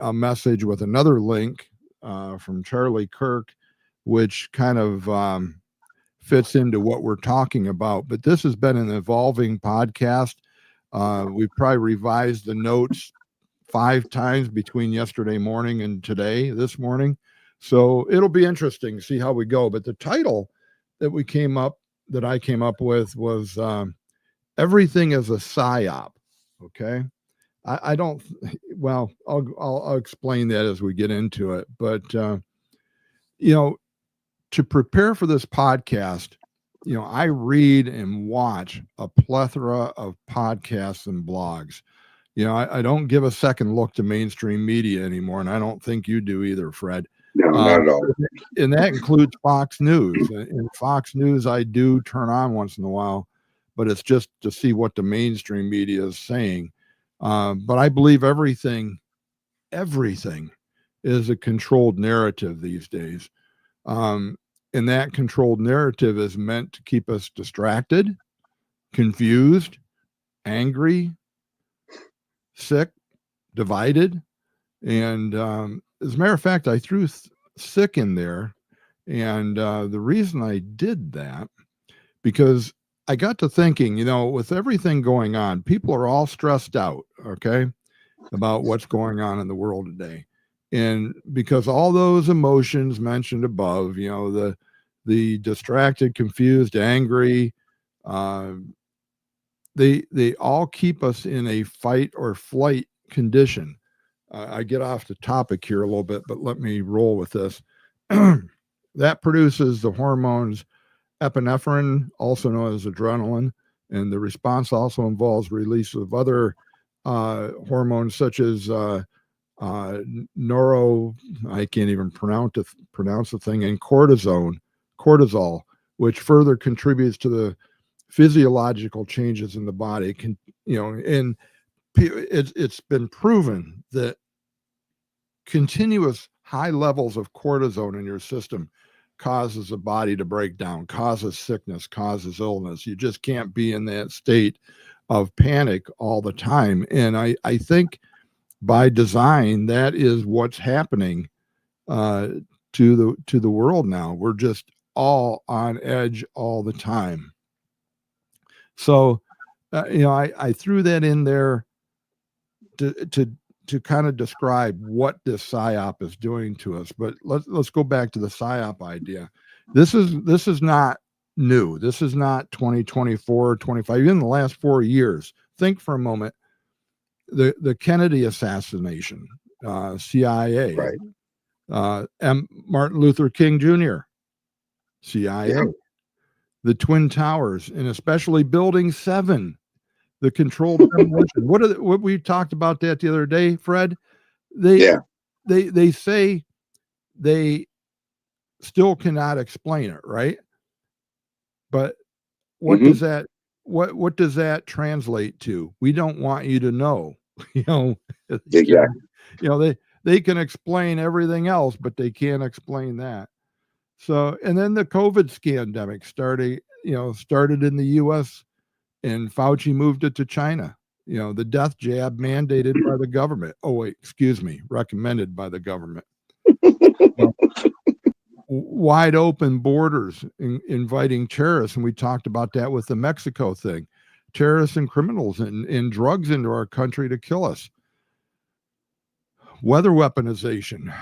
a message with another link from Charlie Kirk, which kind of fits into what we're talking about. But this has been an evolving podcast. We've probably revised the notes 5 times between yesterday morning and this morning. So it'll be interesting to see how we go. But the title that I came up with was Everything is a PSYOP. Okay. I don't, well, I'll explain that as we get into it. But, to prepare for this podcast, I read and watch a plethora of podcasts and blogs. I don't give a second look to mainstream media anymore, and I don't think you do either, Fred. No, not at all. And that includes Fox News. And Fox News, I do turn on once in a while, but it's just to see what the mainstream media is saying. But I believe everything is a controlled narrative these days. And that controlled narrative is meant to keep us distracted, confused, angry, sick, divided. And as a matter of fact, I threw sick in there. And the reason I did that, because I got to thinking, with everything going on, people are all stressed out, okay, about what's going on in the world today. And because all those emotions mentioned above, the distracted, confused, angry, they all keep us in a fight or flight condition. I get off the topic here a little bit, but let me roll with this. That produces the hormones epinephrine, also known as adrenaline, and the response also involves release of other hormones such as I can't even pronounce the thing, and cortisol, which further contributes to the physiological changes in the body. And it's been proven that continuous high levels of cortisone in your system causes the body to break down, causes sickness, causes illness. You just can't be in that state of panic all the time. And I think by design, that is what's happening to the world now. We're just all on edge all the time. So, I threw that in there to kind of describe what this PSYOP is doing to us. But let's go back to the PSYOP idea. This is not new. This is not 2024, 25, even the last 4 years. Think for a moment. The Kennedy assassination, CIA, right. Martin Luther King Jr., CIA, Yeah. the Twin Towers, and especially Building 7, the controlled demolition. What we talked about that the other day, Fred? They say they still cannot explain it, right? But what does that what does that translate to? We don't want you to know. Exactly. They can explain everything else, but they can't explain that. So, and then the COVID scandemic started in the US, and Fauci moved it to China. The death jab mandated by the government. Oh, wait, excuse me, recommended by the government. Wide open borders, inviting terrorists. And we talked about that with the Mexico thing. Terrorists and criminals and drugs into our country to kill us. Weather weaponization,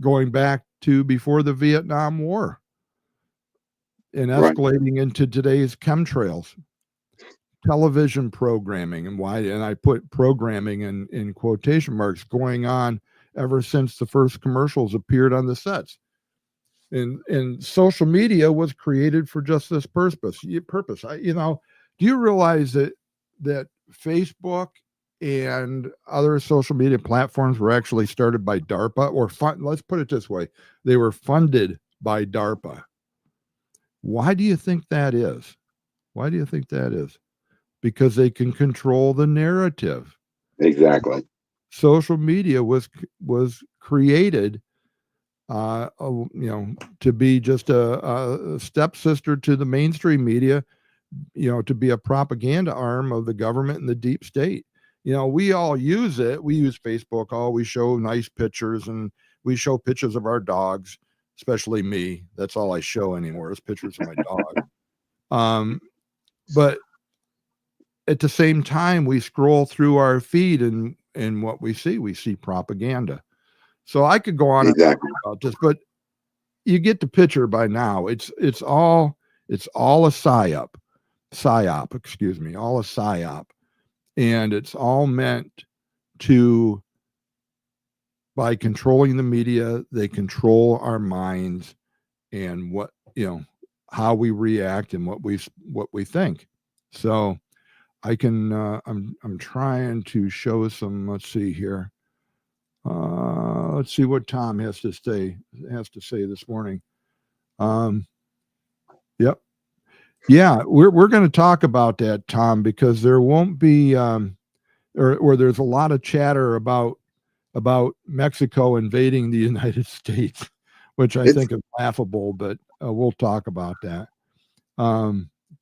going back to before the Vietnam War, and escalating into today's chemtrails, television programming, and I put programming in quotation marks, going on ever since the first commercials appeared on the sets. And social media was created for just this purpose. Do you realize that Facebook and other social media platforms were actually started by DARPA, or let's put it this way, they were funded by DARPA? Why do you think that is? Because they can control the narrative. Exactly. Social media was created to be just a stepsister to the mainstream media, to be a propaganda arm of the government and the deep state. we all use it. We use Facebook. Oh, we show nice pictures, and we show pictures of our dogs, especially me. That's all I show anymore is pictures of my dog. But at the same time, we scroll through our feed, and what we see propaganda. So I could go on Exactly. about this, but you get the picture by now. It's all a psyop, all a psyop. And it's all meant to, by controlling the media, they control our minds and how we react and what we think. So I can, I'm trying to show some, let's see here. Let's see what Tom has to say this morning. Yep. Yeah, we're going to talk about that, Tom, because there won't be, or there's a lot of chatter about Mexico invading the United States, which I think is laughable, but we'll talk about that.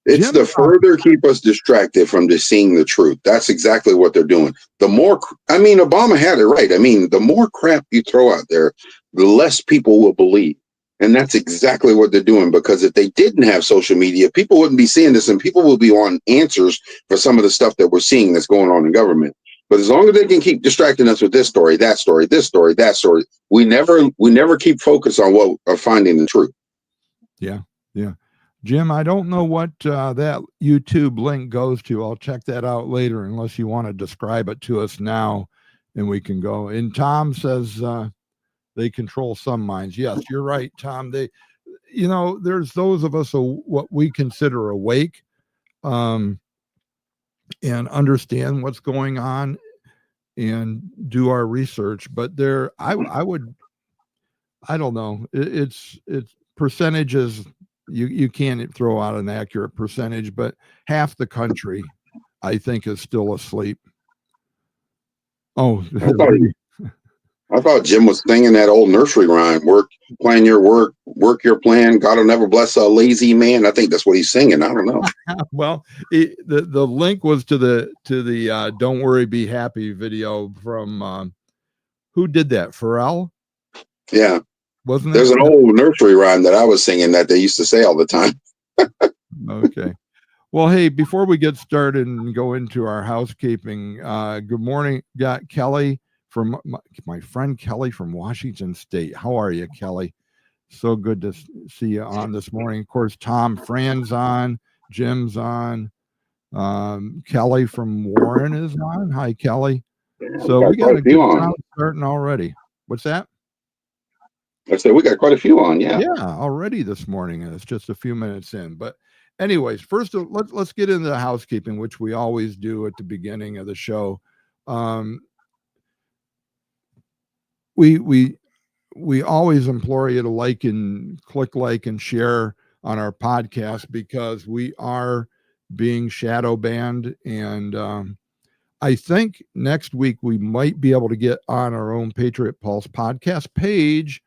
It's Jim, to further keep us distracted from just seeing the truth. That's exactly what they're doing. The more, Obama had it right. The more crap you throw out there, the less people will believe. And that's exactly what they're doing, because if they didn't have social media, people wouldn't be seeing this, and people will be on answers for some of the stuff that we're seeing that's going on in government. But as long as they can keep distracting us with this story, that story, this story, that story, we never keep focus on what are finding the truth. Yeah. Yeah. Jim, I don't know what that YouTube link goes to. I'll check that out later, unless you want to describe it to us now, and we can go. And Tom says they control some minds. Yes, you're right, Tom. There's those of us what we consider awake, and understand what's going on and do our research. But I don't know. It's percentages. You can't throw out an accurate percentage, but half the country, I think, is still asleep. Oh, I thought Jim was singing that old nursery rhyme: plan your work your plan. God will never bless a lazy man. I think that's what he's singing. I don't know. Well, the link was to the "Don't Worry, Be Happy" video from who did that? Pharrell. Yeah, wasn't there's an old nursery rhyme that I was singing that they used to say all the time. Okay. Well, hey, before we get started and go into our housekeeping, good morning. Got Kelly from my friend Kelly from Washington State. How are you, Kelly? So good to see you on this morning. Of course, Tom Fran's on, Jim's on, Kelly from Warren is on. Hi, Kelly. So we got a good crowd starting already. What's that? I said we got quite a few on. Yeah, already this morning, and it's just a few minutes in. But anyways, first let's get into the housekeeping, which we always do at the beginning of the show. We always implore you to click like and share on our podcast, because we are being shadow banned, and I think next week we might be able to get on our own Patriot Pulse podcast page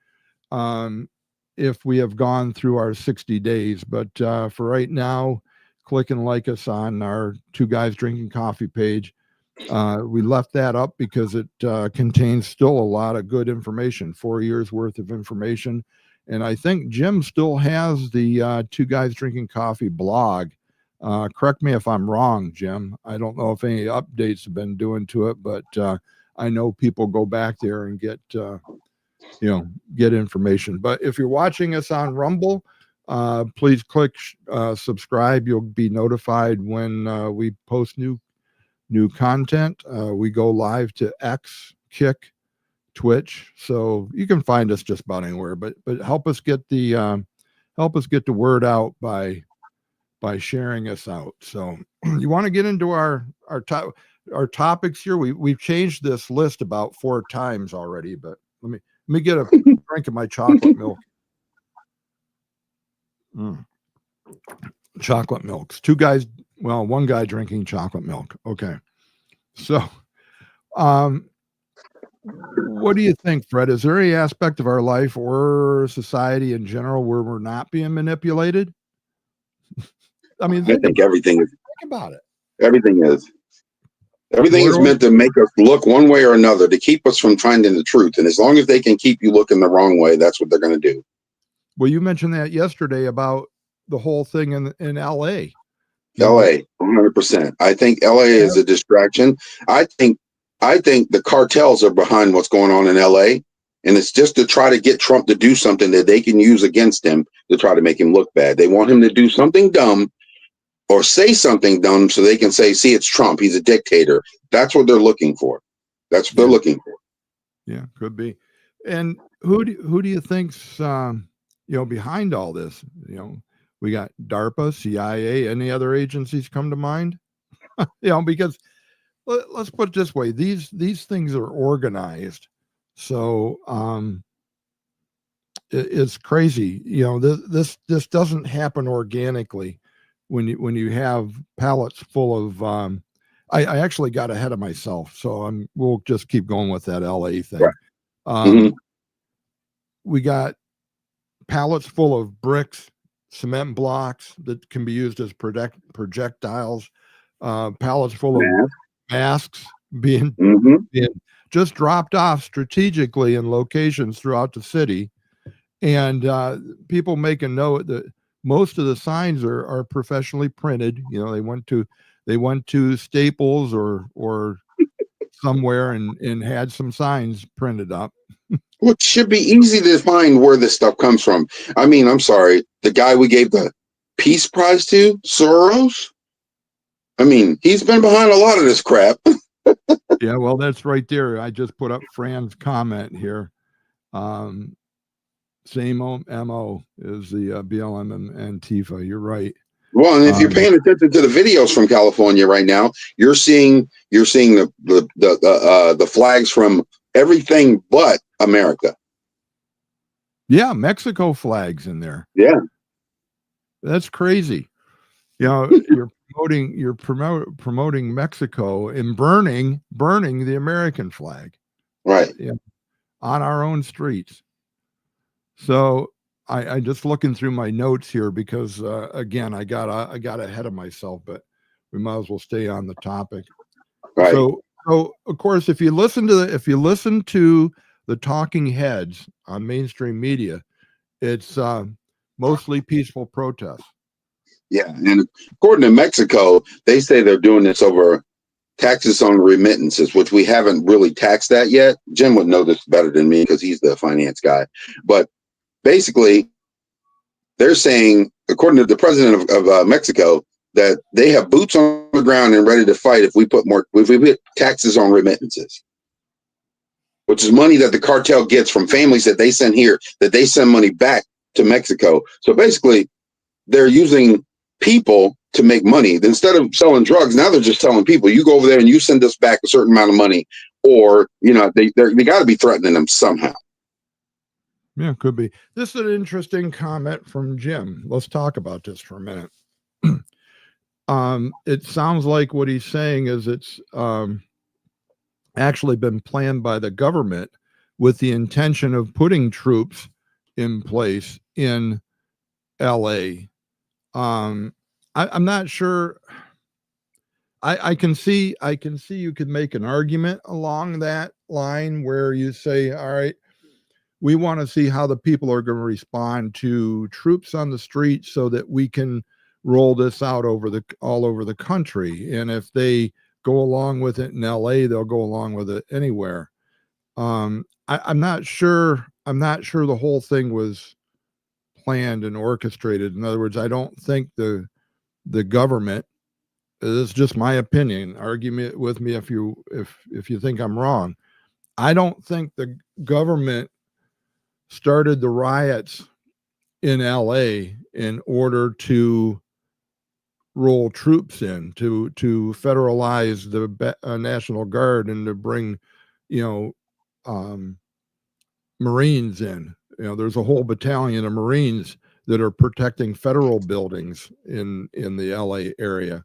if we have gone through our 60 days. But for right now, click and like us on our Two Guys Drinking Coffee page. We left that up because it contains still a lot of good information, 4 years worth of information. And I think Jim still has the Two Guys Drinking Coffee blog. Correct me if I'm wrong, Jim. I don't know if any updates have been doing to it, but I know people go back there and get information. But if you're watching us on Rumble, please click subscribe. You'll be notified when we post new content. We go live to X, Kick, Twitch, so you can find us just about anywhere. But help us get the word out by sharing us out. So you want to get into our topics here. We've changed this list about 4 times already, but let me get a drink of my chocolate milk. Chocolate milks. One guy drinking chocolate milk. Okay. So, what do you think, Fred? Is there any aspect of our life or society in general where we're not being manipulated? I mean, I think everything is. Think about it. Everything is. Everything is meant to make us look one way or another, to keep us from finding the truth. And as long as they can keep you looking the wrong way, that's what they're going to do. Well, you mentioned that yesterday about the whole thing in LA. LA, 100%. I think LA is a distraction. I think the cartels are behind what's going on in LA. And it's just to try to get Trump to do something that they can use against him to try to make him look bad. They want him to do something dumb or say something dumb so they can say, see, it's Trump. He's a dictator. That's what they're looking for. That's what they're looking for. Yeah, could be. And who do you think's behind all this? We got DARPA, CIA, any other agencies come to mind? Because let's put it this way: these things are organized. So it's crazy. This doesn't happen organically when you have pallets full of. I actually got ahead of myself, so we'll just keep going with that LA thing. Right. We got pallets full of bricks, cement blocks that can be used as projectiles, pallets full of masks being just dropped off strategically in locations throughout the city. And people make a note that most of the signs are professionally printed. They went to Staples or somewhere and had some signs printed up. Well, it should be easy to find where this stuff comes from. I mean, I'm sorry, the guy we gave the Peace Prize to, Soros, I mean, he's been behind a lot of this crap. Yeah, well, that's right there. I just put up Fran's comment here. Same MO is the BLM and Antifa. You're right. Well, and if you're paying attention to the videos from California right now, you're seeing the flags from everything but America. Yeah, Mexico flags in there. Yeah, that's crazy. You're promoting Mexico and burning the American flag, right? Yeah, on our own streets. So I just looking through my notes here because again I got ahead of myself, but we might as well stay on the topic. Right. So of course, if you listen to the talking heads on mainstream media, it's mostly peaceful protests. Yeah, and according to Mexico, they say they're doing this over taxes on remittances, which we haven't really taxed that yet. Jim would know this better than me because he's the finance guy. But basically, they're saying, according to the president of Mexico, that they have boots on the ground and ready to fight if we put taxes on remittances, which is money that the cartel gets from families that they send here, that they send money back to Mexico. So basically, they're using people to make money. Instead of selling drugs, now they're just telling people, you go over there and you send us back a certain amount of money, or they got to be threatening them somehow. Yeah, could be. This is an interesting comment from Jim. Let's talk about this for a minute. It sounds like what he's saying is it's actually been planned by the government with the intention of putting troops in place in LA. I'm not sure. I can see you could make an argument along that line where you say, all right, we want to see how the people are going to respond to troops on the street so that we can roll this out all over the country. And if they go along with it in LA, they'll go along with it anywhere. I'm not sure the whole thing was planned and orchestrated. In other words, I don't think the government, this is just my opinion, argue with me if you think I'm wrong. I don't think the government started the riots in LA in order to roll troops in, to federalize the National Guard and to bring Marines in. There's a whole battalion of Marines that are protecting federal buildings in the LA area.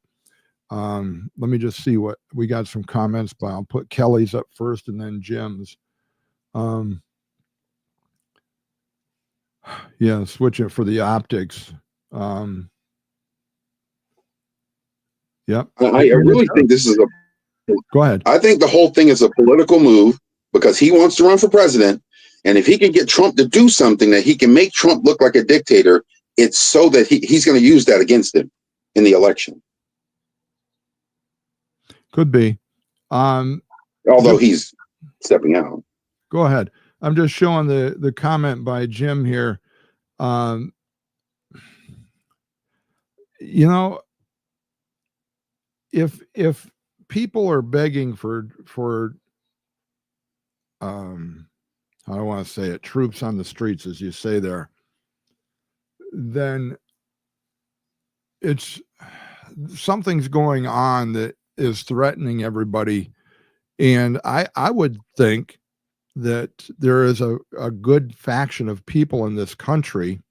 Let me just see what we got. Some comments, but I'll put Kelly's up first and then Jim's. Yeah, switch it for the optics. Yep. I really think this is Go ahead. I think the whole thing is a political move because he wants to run for president. And if he can get Trump to do something that he can make Trump look like a dictator, it's so that he's going to use that against him in the election. Could be. Although he's stepping out. Go ahead. I'm just showing the comment by Jim here. You know, if people are begging for I don't want to say it, troops on the streets, as you say there, then it's something's going on that is threatening everybody. And I would think that there is a good faction of people in this country,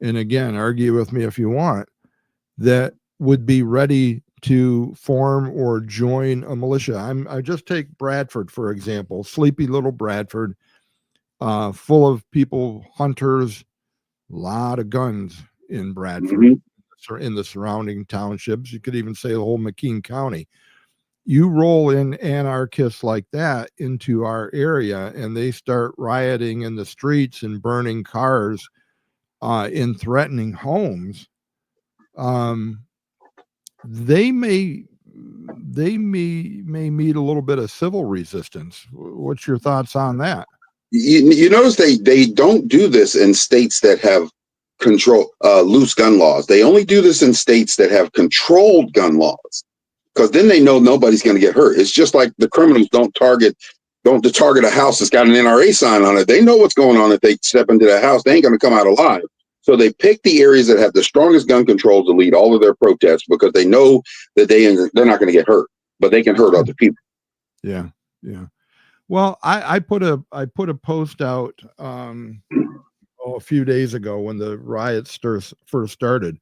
and again, argue with me if you want, that would be ready to form or join a militia. I just take Bradford, for example, sleepy little Bradford, full of people, hunters, a lot of guns in Bradford, in the surrounding townships. You could even say the whole McKean County. You roll in anarchists like that into our area and they start rioting in the streets and burning cars, in threatening homes. They may meet a little bit of civil resistance. What's your thoughts on that? You notice they don't do this in states that have loose gun laws. They only do this in states that have controlled gun laws, because then they know nobody's going to get hurt. It's just like the criminals don't target a house that's got an NRA sign on it. They know what's going on. If they step into that house, they ain't going to come out alive. So they pick the areas that have the strongest gun controls to lead all of their protests, because they know that they're not going to get hurt, but they can hurt other people. Yeah. Well, I put a post out a few days ago when the riots first started,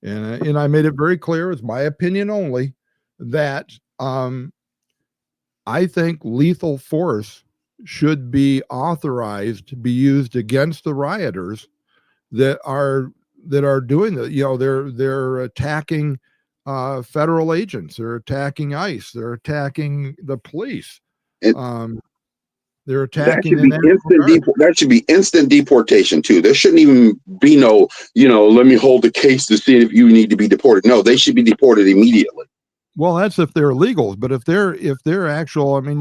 and I made it very clear, it's my opinion only, that I think lethal force should be authorized to be used against the rioters that are doing that. You know, they're attacking federal agents, they're attacking ICE, they're attacking the police. They're attacking that should be instant deportation too. There shouldn't even be no, let me hold the case to see if you need to be deported. No, they should be deported immediately. Well, that's if they're illegals, but if they're actual, I mean,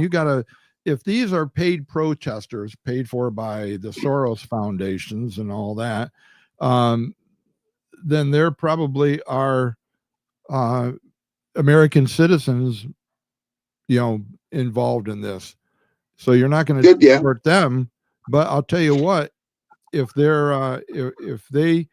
if these are paid protesters paid for by the Soros foundations and all that, then there probably are American citizens, involved in this. So you're not going to deport them, but I'll tell you what, if they're if they,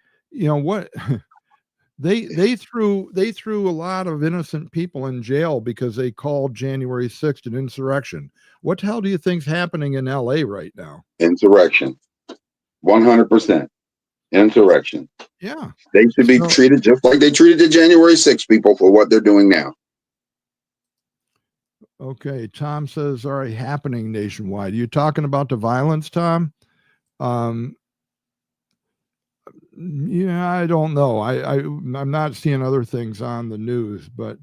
they threw a lot of innocent people in jail because they called January 6th an insurrection. What the hell do you think's happening in LA right now? Insurrection. 100%. Insurrection. Yeah. They should be treated just like they treated the January 6th people for what they're doing now. Okay, Tom says already happening nationwide. Are you talking about the violence, Tom? Yeah, I don't know. I'm not seeing other things on the news, but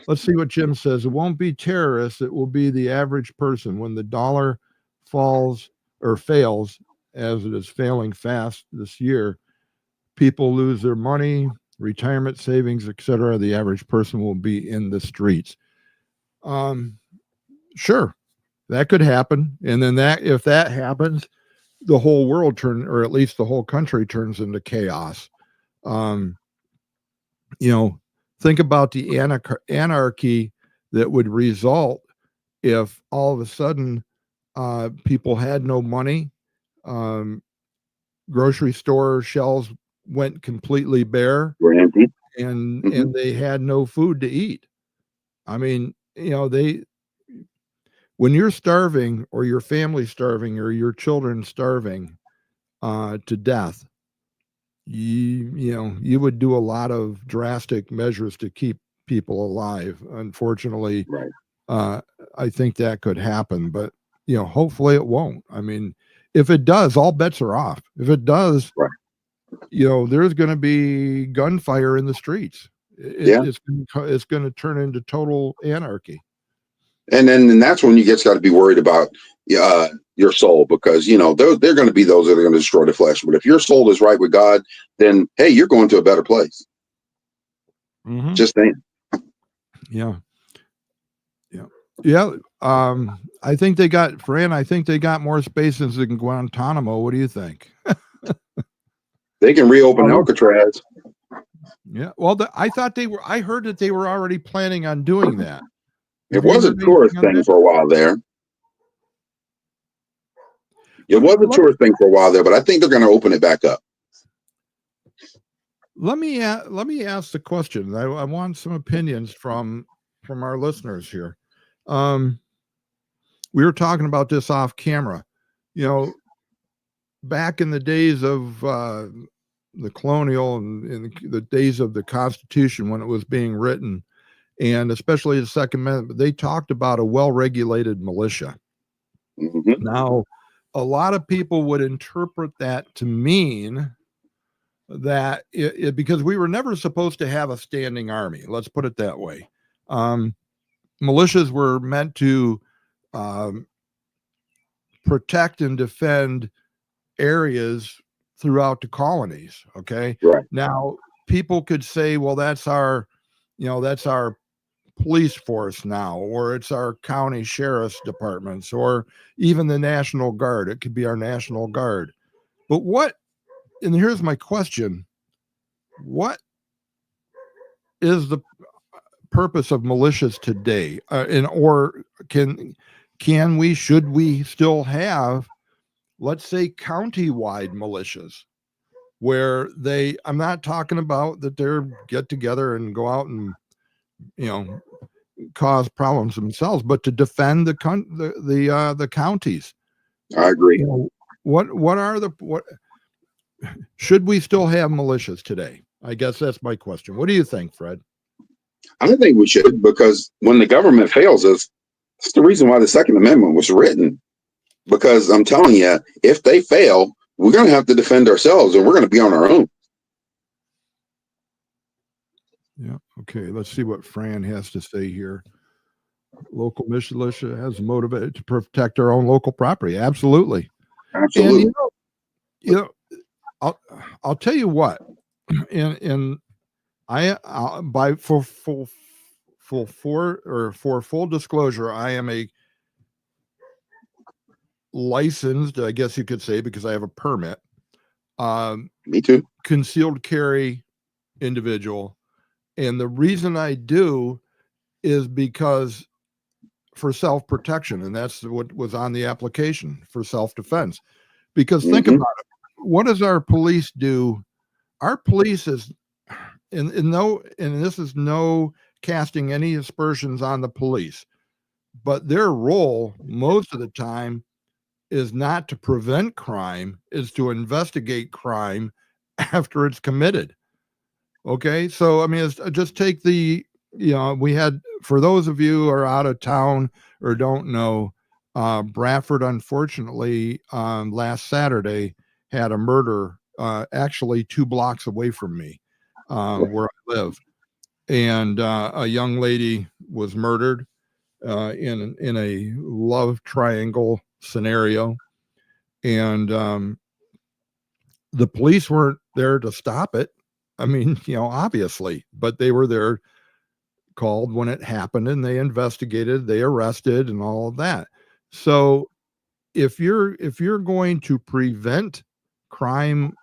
let's see what Jim says. It won't be terrorists. It will be the average person. When the dollar falls or fails, as it is failing fast this year, people lose their money, retirement savings, etc. The average person will be in the streets. Sure, that could happen. And then if that happens, the whole world or at least the whole country turns into chaos. Think about the anarchy that would result if all of a sudden people had no money, grocery store shelves went completely bare, were empty, and they had no food to eat. I mean, when you're starving or your family's starving or your children starving to death, you would do a lot of drastic measures to keep people alive. Unfortunately, right. I think that could happen, but hopefully it won't. I mean, if it does, all bets are off. If it does, right. There's going to be gunfire in the streets. Yeah. It's going to turn into total anarchy. And that's when you just got to be worried about your soul, because they're going to be those that are going to destroy the flesh. But if your soul is right with God, then hey, you're going to a better place. Mm-hmm. Just saying. Yeah. I think they got more spaces in Guantanamo. What do you think? They can reopen Alcatraz. Yeah. Well, I heard that they were already planning on doing that. It was a tourist thing for a while there. It was a tourist thing for a while there, but I think they're going to open it back up. Let me ask the question. I want some opinions from our listeners here. We were talking about this off camera. Back in the days of the colonial and in the days of the Constitution, when it was being written, and especially the Second Amendment, they talked about a well-regulated militia. Mm-hmm. Now, a lot of people would interpret that to mean that because we were never supposed to have a standing army. Let's put it that way. Militias were meant to protect and defend areas throughout the colonies. Okay. Right. Now, people could say, well, that's our police force now, or it's our county sheriff's departments, or even the National Guard. It could be our National Guard. But and here's my question: what is the purpose of militias today? Should we still have, let's say, county-wide militias, where I'm not talking about that they're get together and go out and cause problems themselves, but to defend the counties. I agree. What should we still have militias today? I guess that's my question. What do you think, Fred? I think we should, because when the government fails us, that's the reason why the Second Amendment was written. Because I'm telling you, if they fail, we're going to have to defend ourselves, and we're going to be on our own. Yeah. Okay. Let's see what Fran has to say here. Local militia has motivated to protect our own local property. Absolutely. Absolutely. And I'll tell you what. And for full disclosure, I am a licensed, I guess you could say, because I have a permit. Me too. Concealed carry individual. And the reason I do is because for self-protection, and that's what was on the application, for self-defense. Because think about it. What does our police do? Our police is, and this is no casting any aspersions on the police, but their role most of the time is not to prevent crime, is to investigate crime after it's committed. Okay. So, I mean, just take we had, for those of you who are out of town or don't know, Bradford, unfortunately, last Saturday had a murder, actually 2 blocks away from me, where I live. And a young lady was murdered in a love triangle scenario. And the police weren't there to stop it. I mean, obviously, but they were there, called when it happened, and they investigated, they arrested, and all of that. So if you're going to prevent crime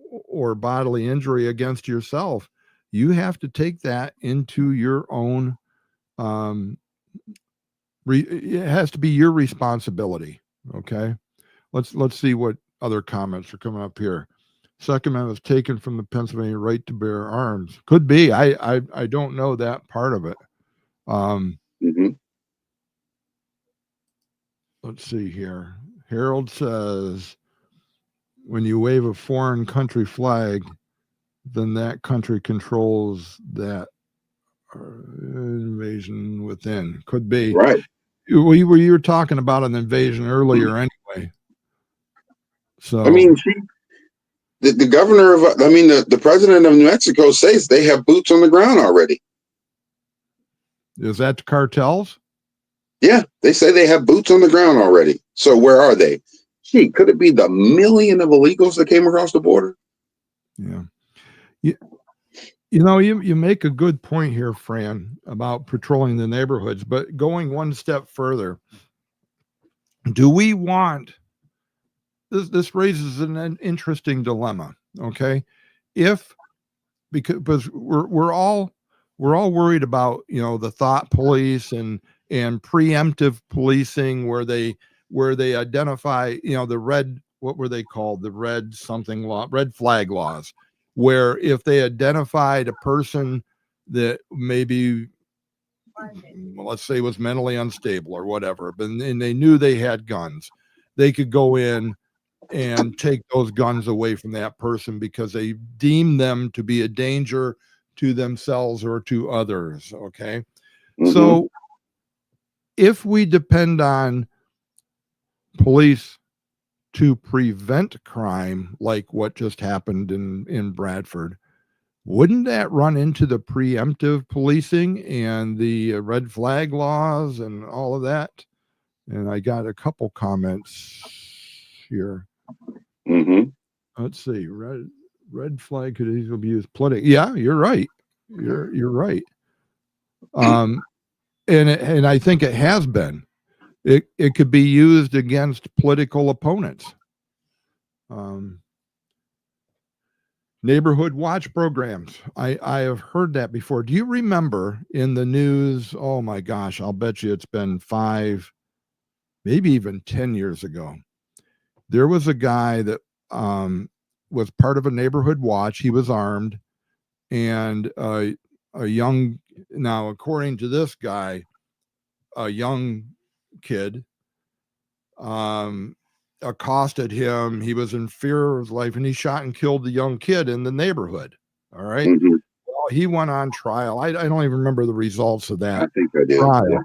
or bodily injury against yourself, you have to take that into your own, it has to be your responsibility. Okay. Let's see what other comments are coming up here. Second Amendment was taken from the Pennsylvania right to bear arms. Could be. I don't know that part of it. Let's see here. Harold says, when you wave a foreign country flag, then that country controls that invasion within. Could be. Right. You were talking about an invasion earlier anyway. So I mean, the governor of, I mean, the president of New Mexico says they have boots on the ground already. Is that the cartels? Yeah, they say they have boots on the ground already. So where are they? Gee, could it be the million of illegals that came across the border? Yeah. You make a good point here, Fran, about patrolling the neighborhoods, but going one step further, do we want this raises an interesting dilemma, okay? Because we're all worried about, the thought police and preemptive policing where they identify, the red, what were they called, the red flag laws, where if they identified a person that maybe, let's say, was mentally unstable or whatever, and they knew they had guns, they could go in and take those guns away from that person because they deem them to be a danger to themselves or to others. Okay. Mm-hmm. So if we depend on police to prevent crime, like what just happened in Bradford, wouldn't that run into the preemptive policing and the red flag laws and all of that? And I got a couple comments here. Mm-hmm. Let's see. Red flag could easily be used politically. Yeah, you're right. You're right. And I think it has been. It could be used against political opponents. Neighborhood watch programs. I have heard that before. Do you remember in the news? Oh my gosh, I'll bet you it's been 5, maybe even 10 years ago. There was a guy that was part of a neighborhood watch. He was armed, and a young, now according to this guy, a young kid accosted him. He was in fear of his life, and he shot and killed the young kid in the neighborhood. All right. Mm-hmm. Well, he went on trial. I don't even remember the results of that. I think I did. Trial. Yeah.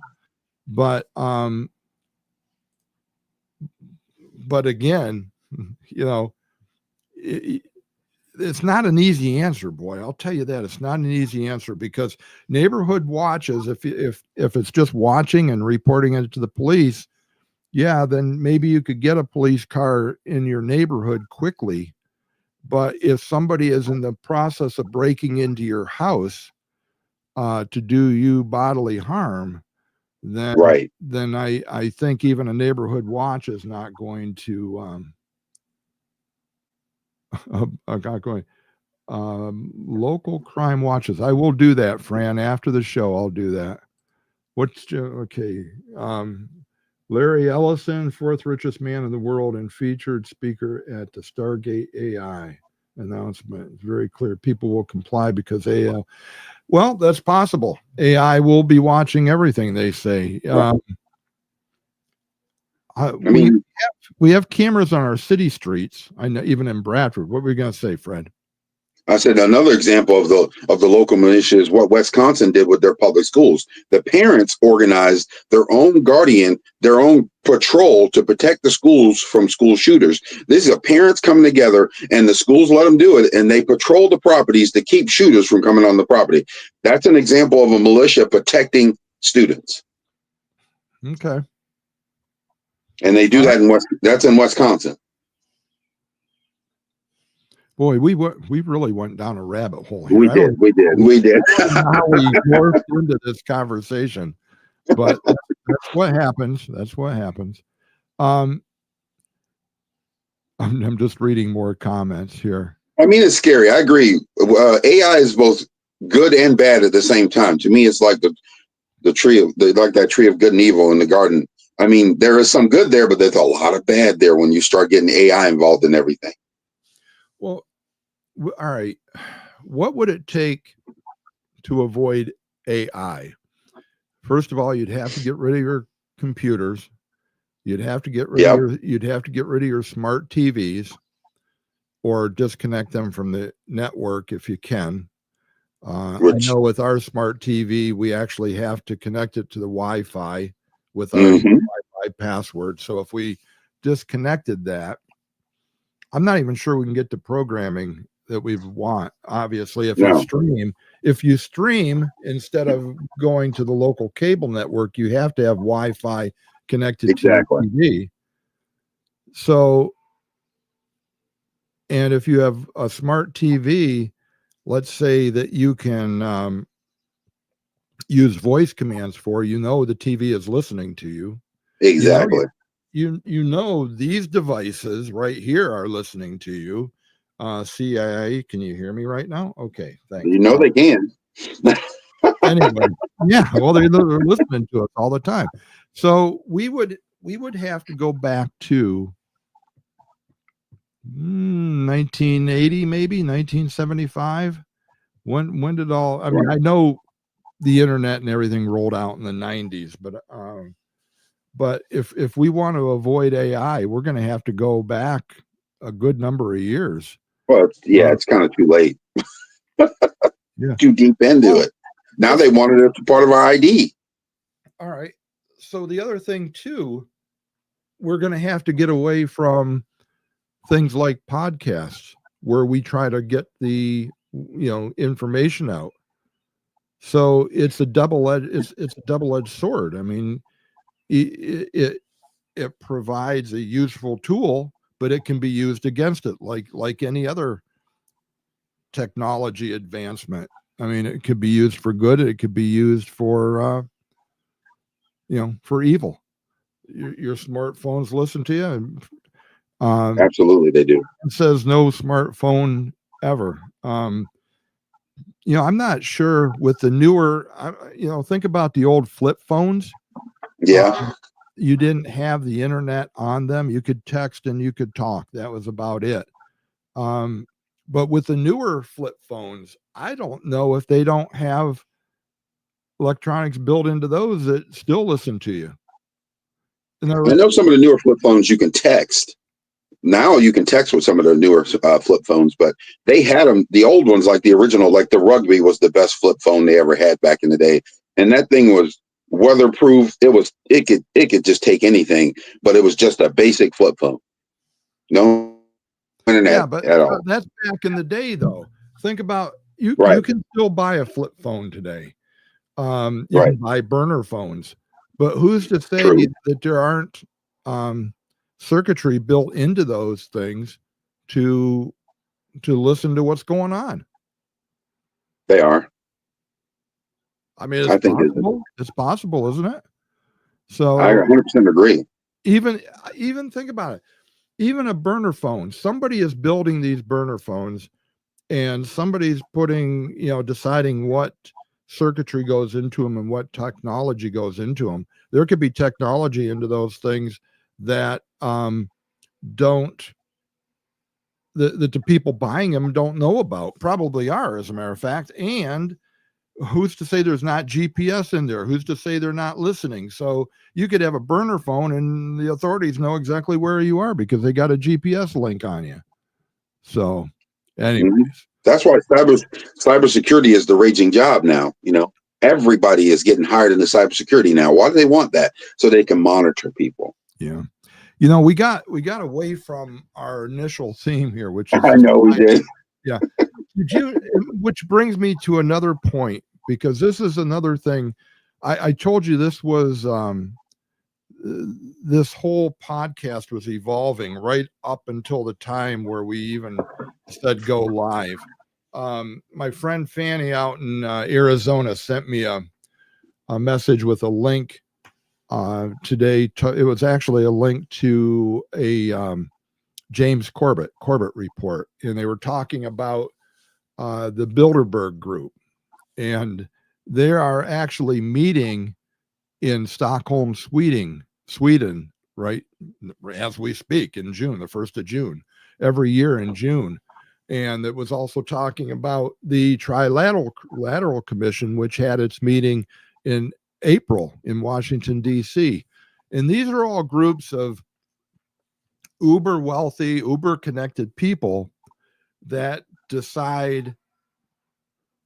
But again, it's not an easy answer, boy. I'll tell you that it's not an easy answer, because neighborhood watches, if it's just watching and reporting it to the police, yeah, then maybe you could get a police car in your neighborhood quickly. But if somebody is in the process of breaking into your house to do you bodily harm, then right. Then I think even a neighborhood watch is not going to local crime watches. I will do that, Fran. After the show, I'll do that. Okay. Larry Ellison, 4th richest man in the world and featured speaker at the Stargate AI announcement. It's very clear. People will comply because AI, well, that's possible. AI will be watching everything, they say. We have cameras on our city streets. I know, even in Bradford. What were you going to say, Fred? I said another example of the local militia is what Wisconsin did with their public schools. The parents organized their own guardian, their own patrol to protect the schools from school shooters. This is parents coming together, and the schools let them do it, and they patrol the properties to keep shooters from coming on the property. That's an example of a militia protecting students. Okay. And they do that that's in Wisconsin. Boy, we really went down a rabbit hole here. We did. How we morphed into this conversation, but that's what happens. That's what happens. I'm just reading more comments here. I mean, it's scary. I agree. AI is both good and bad at the same time. To me, it's like the tree of that tree of good and evil in the garden. I mean, there is some good there, but there's a lot of bad there when you start getting AI involved in everything. Well, all right. What would it take to avoid AI? First of all, you'd have to get rid of your computers. You'd have to get rid of your smart TVs, or disconnect them from the network if you can. I know with our smart TV, we actually have to connect it to the Wi-Fi with our Wi-Fi password. So if we disconnected that, I'm not even sure we can get the programming that we want. Obviously, No, if you stream instead of going to the local cable network, you have to have Wi-Fi connected to your exactly. TV. So, and if you have a smart TV, let's say that you can use voice commands for, the TV is listening to you. You know, Exactly. you know these devices right here are listening to you. CIA, can you hear me right now? Okay, thanks. You know they can. Anyway, yeah, well, they're listening to us all the time. So we would have to go back to 1980, maybe 1975. When did all? I mean, Right. I know the internet and everything rolled out in the 90s, but if we want to avoid AI, we're going to have to go back a good number of years. Well, yeah, Uh, it's kind of too late. yeah. Too deep into Well, it. Now they wanted it as part of our ID. all right. So the other thing too, we're going to have to get away from things like podcasts where we try to get the information out. So it's a double-edged sword. I mean, it provides a useful tool, but it can be used against it, like any other technology advancement. I mean, it could be used for good. It could be used for for evil. Your smartphones listen to you. And, Absolutely, they do. it says no smartphone ever. I'm not sure with the newer. Think about the old flip phones. Yeah, You didn't have the internet on them. You could text and you could talk. That was about it. But with the newer flip phones, I don't know if they don't have electronics built into those that still listen to you. And I know some of the newer flip phones you can text. Now you can text with some of the newer flip phones, but they had them. The old ones, like the original, like the Rugby, was the best flip phone they ever had back in the day, and that thing was weatherproof. It could just take anything, but it was just a basic flip phone. No yeah, internet but at all. that's back in the day, though. Think about you Right, can still buy a flip phone today. You right. can buy burner phones, but who's to say True. that there aren't circuitry built into those things to listen to what's going on? They are. I mean, it's I think possible. It's possible, isn't it? I So 100% agree. even think about it. Even a burner phone. Somebody is building these burner phones, and somebody's deciding what circuitry goes into them and what technology goes into them. There could be technology into those things that don't that the people buying them don't know about. Probably are, as a matter of fact. And who's to say there's not GPS in there? Who's to say they're not listening? So you could have a burner phone and the authorities know exactly where you are because they got a GPS link on you. So, anyways, That's why cybersecurity is the raging job now. Everybody is getting hired into cybersecurity now. Why do they want that? So they can monitor people. yeah. We got away from our initial theme here, which is I know we did. yeah. Which brings me to another point, because this is another thing. I told you this was this whole podcast was evolving right up until the time where we even said go live. My friend Fanny out in Arizona sent me a message with a link today. It was actually a link to a James Corbett report, and they were talking about the Bilderberg Group, and they are actually meeting in Stockholm, Sweden, right as we speak, in June, the 1st of June, every year in June. And it was also talking about the Trilateral Commission, which had its meeting in April in Washington, D.C. And these are all groups of uber wealthy, uber connected people that decide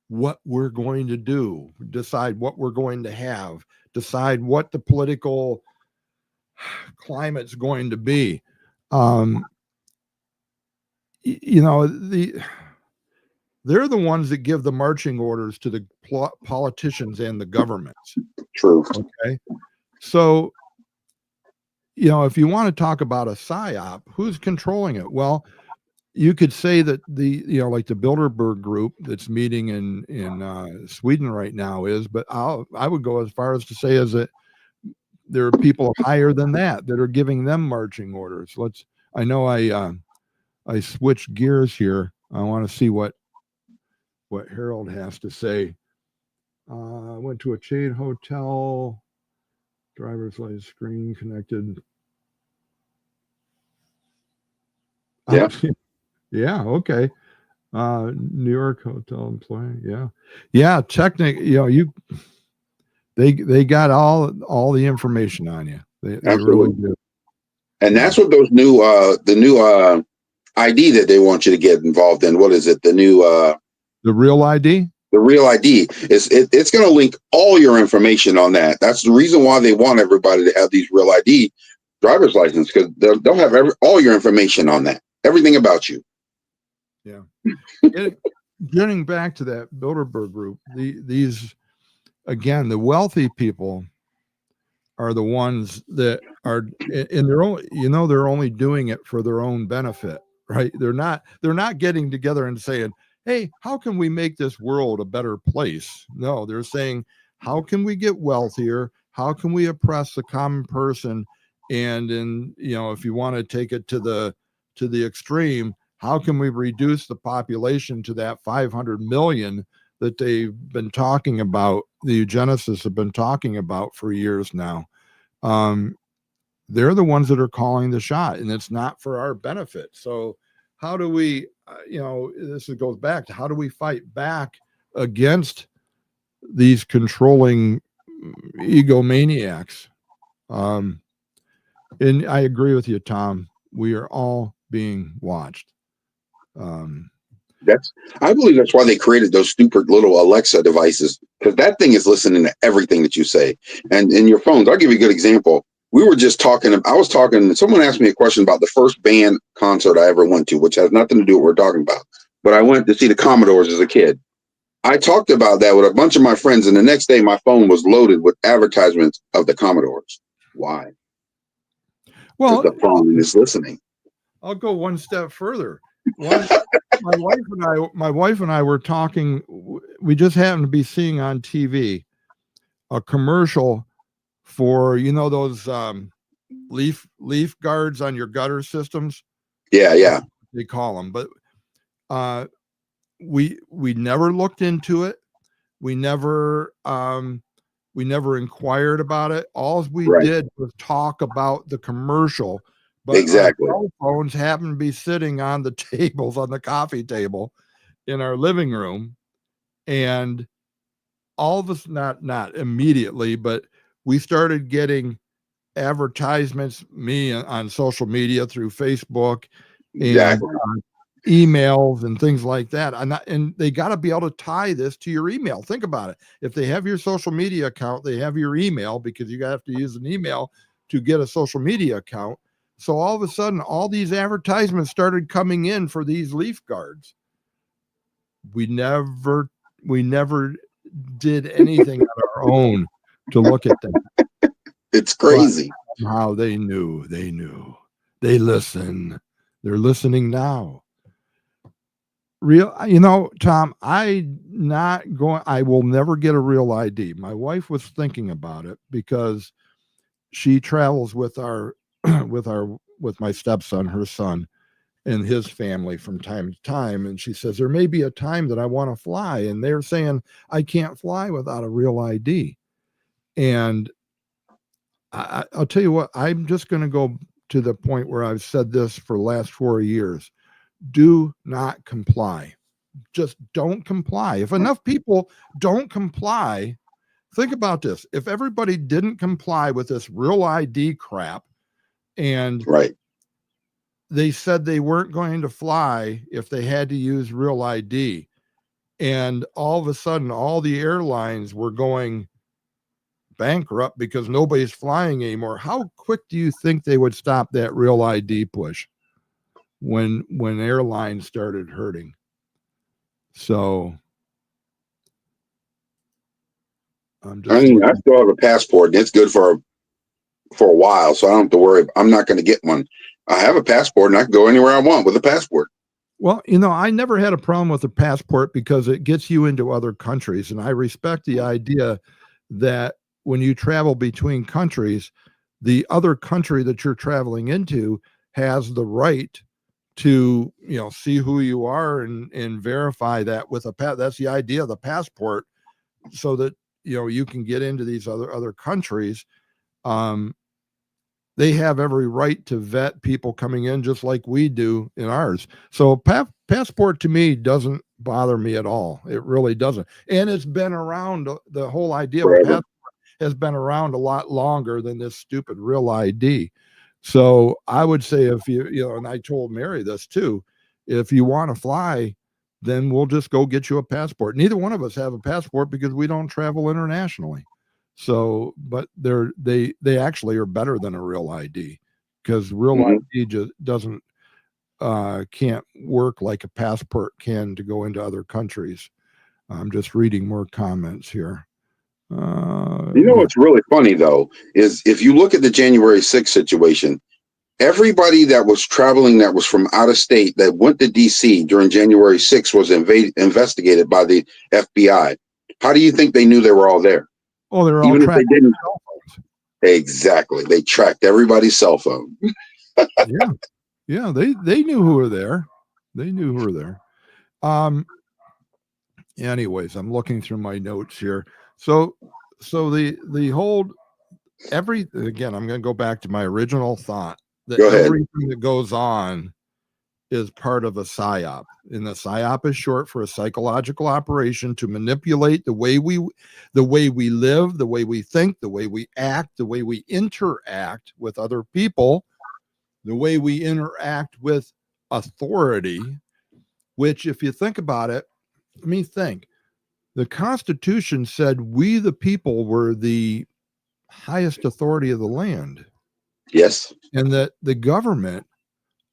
what we're going to do, decide what we're going to have, decide what the political climate's going to be. you know, they're the ones that give the marching orders to the politicians and the governments. True. Okay. So, you know, if you want to talk about a psyop, who's controlling it? Well, you could say that like the Bilderberg group that's meeting in Sweden right now is, but I would go as far as to say is that there are people higher than that are giving them marching orders. I know I switched gears here. I want to see what Harold has to say. I went to a chain hotel, driver's license screen connected. Yeah. Yeah. Okay. New York hotel employee. Yeah. Yeah. Technically, you know, they got all the information on you. They really do. And that's what those the new ID that they want you to get involved in. What is it? The new the Real ID? The Real ID it's going to link all your information on that. That's the reason why they want everybody to have these Real ID driver's license, because they'll have all your information on that, everything about you. Yeah. Getting back to that Bilderberg group, these again, the wealthy people are the ones that are in their own, you know, they're only doing it for their own benefit, right? They're not getting together and saying, hey, how can we make this world a better place? No, they're saying, how can we get wealthier? How can we oppress the common person? And you know, if you want to take it to the extreme, how can we reduce the population to that 500 million that they've been talking about, the eugenicists have been talking about for years now? They're the ones that are calling the shot, and it's not for our benefit. So how do we, you know, this goes back to how do we fight back against these controlling egomaniacs? And I agree with you, Tom. We are all being watched. I believe that's why they created those stupid little Alexa devices, because that thing is listening to everything that you say. And in your phones, I'll give you a good example. We were just talking, someone asked me a question about the first band concert I ever went to, which has nothing to do with what we're talking about. But I went to see the Commodores as a kid. I talked about that with a bunch of my friends, and the next day my phone was loaded with advertisements of the Commodores. Why? Well, the phone is listening. I'll go one step further. My wife and I were talking. We just happened to be seeing on TV a commercial for, you know, those leaf guards on your gutter systems. Yeah. They call them, but we never looked into it. We never inquired about it. All we did was talk about the commercial. But exactly. our cell phones happen to be sitting on the tables, on the coffee table in our living room. And all of us, not immediately, but we started getting advertisements, me on social media through Facebook and emails and things like that. And they got to be able to tie this to your email. Think about it. If they have your social media account, they have your email, because you have to use an email to get a social media account. So all of a sudden, all these advertisements started coming in for these leaf guards. We never did anything on our own to look at that. It's crazy. But how they knew. They listen. They're listening now. You know, Tom, I will never get a Real ID. My wife was thinking about it because she travels with with my stepson, her son, and his family from time to time. And she says, there may be a time that I want to fly. And they're saying, I can't fly without a Real ID. And I'll tell you what, I'm just going to go to the point where I've said this for the last 4 years. Do not comply. Just don't comply. If enough people don't comply, think about this. If everybody didn't comply with this Real ID crap, and they said they weren't going to fly if they had to use Real ID, and all of a sudden all the airlines were going bankrupt because nobody's flying anymore, how quick do you think they would stop that Real ID push? when airlines started hurting. So I'm I just mean, I looking. still have a passport, and it's good for a while, so I don't have to worry. I'm not going to get one. I have a passport, and I can go anywhere I want with a passport. Well, I never had a problem with a passport because it gets you into other countries, and I respect the idea that when you travel between countries, the other country that you're traveling into has the right to see who you are and verify that with a that's the idea of the passport, so that you can get into these other countries. um they have every right to vet people coming in just like we do in ours. So passport to me doesn't bother me at all. It really doesn't. And it's been around. The whole idea of a Forever. passport has been around a lot longer than this stupid real ID. So I would say, if and I told Mary this too, if you want to fly, then we'll just go get you a passport. Neither one of us have a passport because we don't travel internationally. So, but they actually are better than a real ID, because real Mhm. ID just doesn't can't work like a passport can to go into other countries. I'm just reading more comments here. You know Yeah. what's really funny though is if you look at the January 6th situation, everybody that was traveling that was from out of state that went to DC during January 6th was investigated by the FBI. How do you think they knew they were all there? Oh, they're all Even if they tracked on didn't. cell phones. Exactly. They tracked everybody's cell phone. Yeah, yeah. They knew who were there. They knew who were there. Um. Anyways, I'm looking through my notes here. So, the whole again, I'm going to go back to my original thought that Go ahead. everything that goes on is part of a psyop. And the psyop is short for a psychological operation to manipulate the way we live, the way we think, the way we act, the way we interact with other people, the way we interact with authority, which, if you think about it, let me think. The Constitution said we, the people, were the highest authority of the land, Yes. and that the government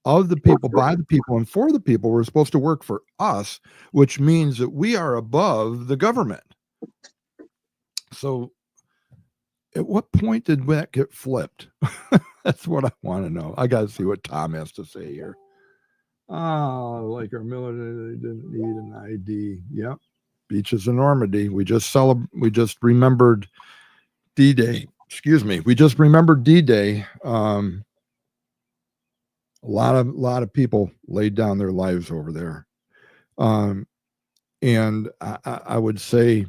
of the people, by the people, and for the people were supposed to work for us, which means that we are above the government. So, at what point did that get flipped? That's what I want to know. I got to see what Tom has to say here. Oh, like our military didn't need an ID. Yep. Beaches of Normandy. We just remembered D-Day. Excuse me. We just remembered D-Day. A lot of people laid down their lives over there. And I would say,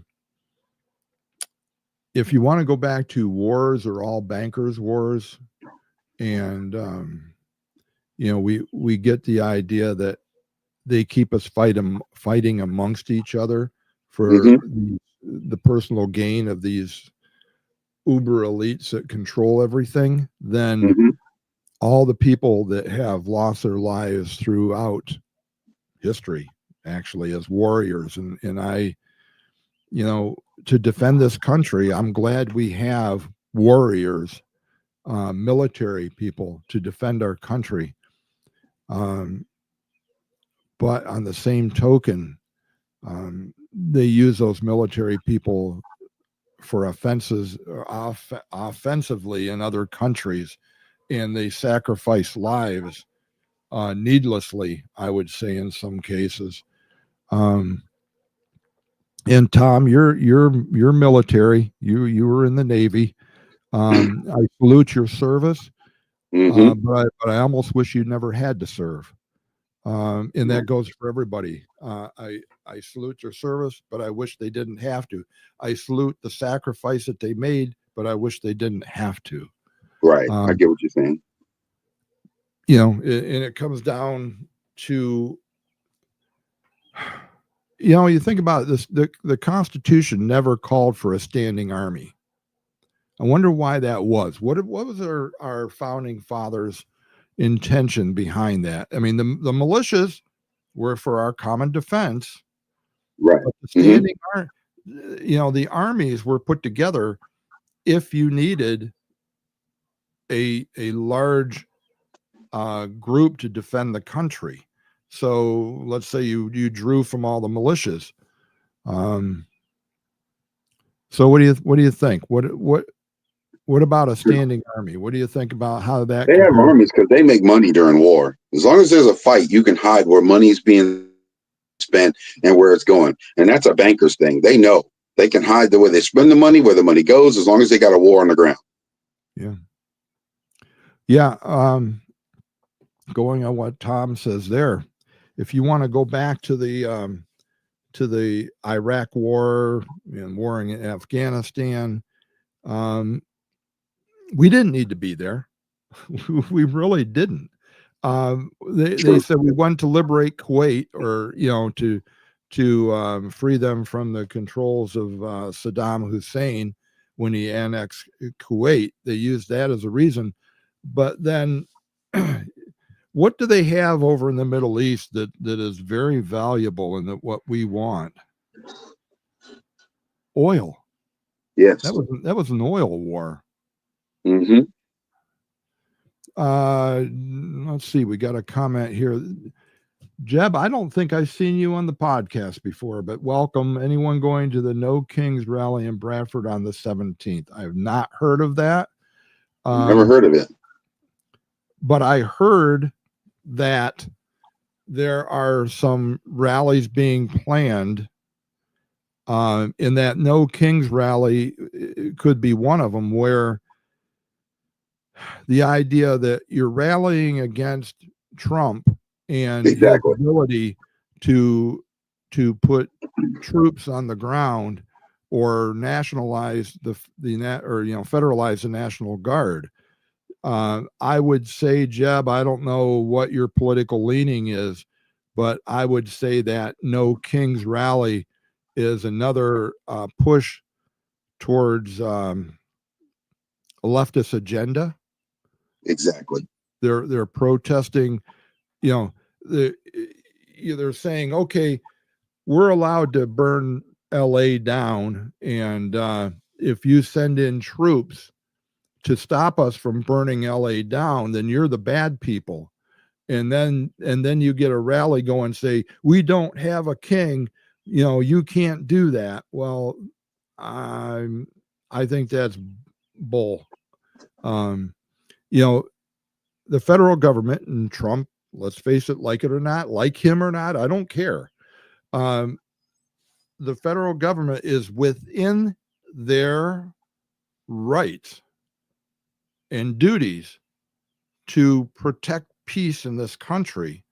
if you want to go back to wars, or all bankers wars, and we get the idea that they keep us fighting amongst each other for Hmm. the personal gain of these uber elites that control everything, then Hmm. all the people that have lost their lives throughout history, actually, as warriors, and I, to defend this country, I'm glad we have warriors, military people to defend our country. But on the same token, they use those military people for offensively in other countries, and they sacrifice lives needlessly, I would say, in some cases. Um, and Tom, you're military. You were in the Navy. I salute your service, Hmm. but I almost wish you never had to serve. And that goes for everybody. I salute their service, but I wish they didn't have to. I salute the sacrifice that they made, but I wish they didn't have to. Right. I Um, get what you're saying. and it comes down to, you think about this: the Constitution never called for a standing army. I wonder why that was. What was our founding fathers' intention behind that? I mean, the militias were for our common defense. Right. But the Hmm. standing the armies were put together if you needed a large group to defend the country. So let's say you drew from all the militias. So what do you think? What about a standing army? What do you think about how that They have compares? armies because they make money during war. As long as there's a fight, you can hide where money's being spent and where it's going. And that's a banker's thing. They know they can hide the way they spend the money, where the money goes, as long as they got a war on the ground. Yeah. Yeah. Going on what Tom says there, if you want to go back to the Iraq war and war in Afghanistan, we didn't need to be there. We really didn't. They said we went to liberate Kuwait, or to free them from the controls of Saddam Hussein when he annexed Kuwait. They used that as a reason, but then what do they have over in the Middle East that is very valuable and that what we want? Oil. Yes. That was an oil war. Mm-hmm. Let's see. We got a comment here. Jeb, I don't think I've seen you on the podcast before, but welcome. Anyone going to the No Kings rally in Bradford on the 17th? I have not heard of that. Never heard of it. But I heard that there are some rallies being planned. In that No Kings rally, it could be one of them, where the idea that you're rallying against Trump and Exactly. his ability to put troops on the ground or nationalize federalize the National Guard. I would say, Jeb, I don't know what your political leaning is, but I would say that No Kings rally is another push towards a leftist agenda. Exactly. They're protesting, they're saying, okay, we're allowed to burn LA down, and if you send in troops to stop us from burning LA down, then you're the bad people. And then you get a rally going and say, we don't have a king, you can't do that. Well, I think that's bull. The federal government and Trump, let's face it, like it or not, like him or not, I don't care. The federal government is within their rights and duties to protect peace in this country.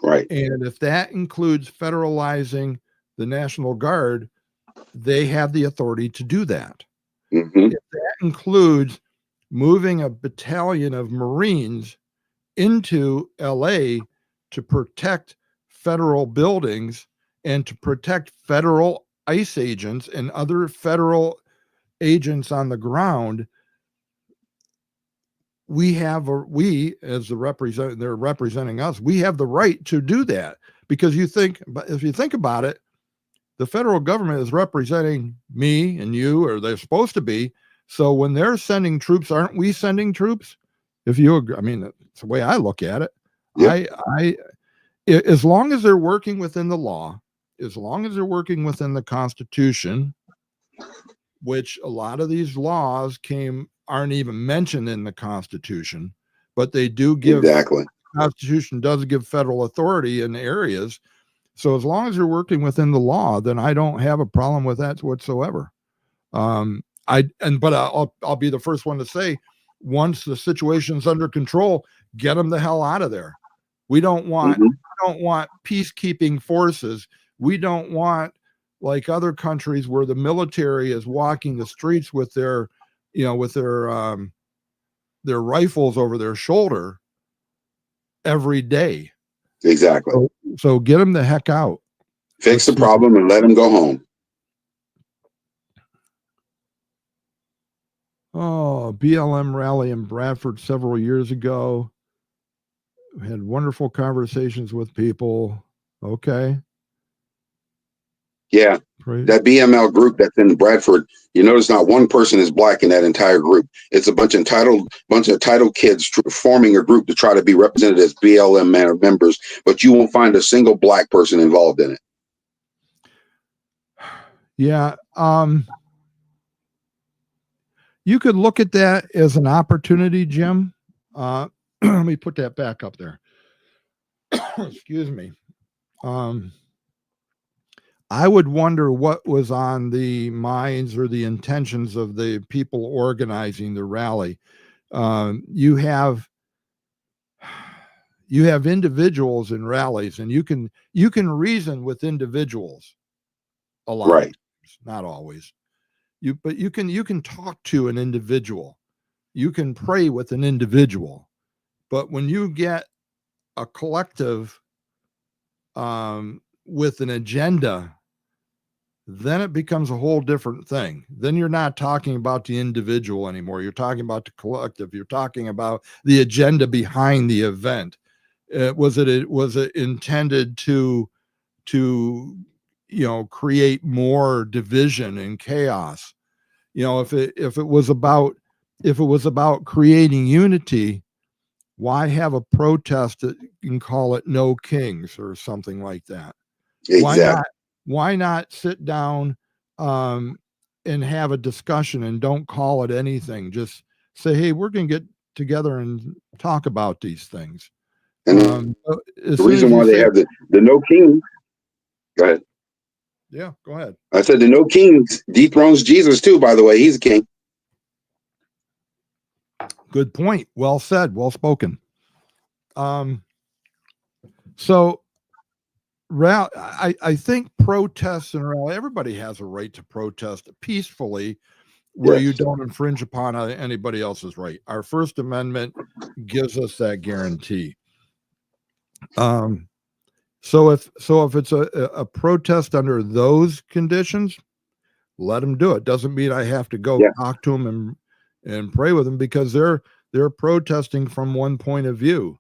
Right. And if that includes federalizing the National Guard, they have the authority to do that. Mm-hmm. If that includes moving a battalion of Marines into LA to protect federal buildings and to protect federal ICE agents and other federal agents on the ground, as they're representing us, we have the right to do that. Because if you think about it, the federal government is representing me and you, or they're supposed to be. So when they're sending troops, aren't we sending troops? If you agree, I mean, that's the way I look at it. Yep. As long as they're working within the law, as long as they're working within the Constitution, which a lot of these laws aren't even mentioned in the Constitution, but they do give. Exactly. The Constitution does give federal authority in areas. So as long as you're working within the law, then I don't have a problem with that whatsoever. But I'll be the first one to say, once the situation's under control, get them the hell out of there. We don't want peacekeeping forces. We don't want, like other countries where the military is walking the streets with their rifles over their shoulder every day. Exactly. So get them the heck out. Fix the problem and let them go home. Oh, BLM rally in Bradford several years ago. We had wonderful conversations with people. Okay. Yeah. Praise. That BML group that's in Bradford, you notice not one person is black in that entire group. It's a bunch of entitled kids forming a group to try to be represented as BLM members, but you won't find a single black person involved in it. Yeah. You could look at that as an opportunity, Jim. Let me put that back up there. Excuse me. I would wonder what was on the minds or the intentions of the people organizing the rally. You have individuals in rallies, and you can reason with individuals a lot, right? Not always. But you can talk to an individual. You can pray with an individual. But when you get a collective with an agenda, then it becomes a whole different thing. Then you're not talking about the individual anymore. You're talking about the collective. You're talking about the agenda behind the event. Was it intended to create more division and chaos? If it was about creating unity, why have a protest that you can call it No Kings or something like that? Exactly. Why not sit down and have a discussion and don't call it anything? Just say, hey, we're going to get together and talk about these things. And the reason why they have the No Kings. Go ahead. Yeah, go ahead. I said the No Kings dethrones Jesus too, by the way. He's a king. Good point. Well said. Well spoken. So I think protests and rally, everybody has a right to protest peacefully where you don't infringe upon anybody else's right. Our First Amendment gives us that guarantee. So if it's a protest under those conditions, let them do it. Doesn't mean I have to go talk to them and pray with them, because they're protesting from one point of view.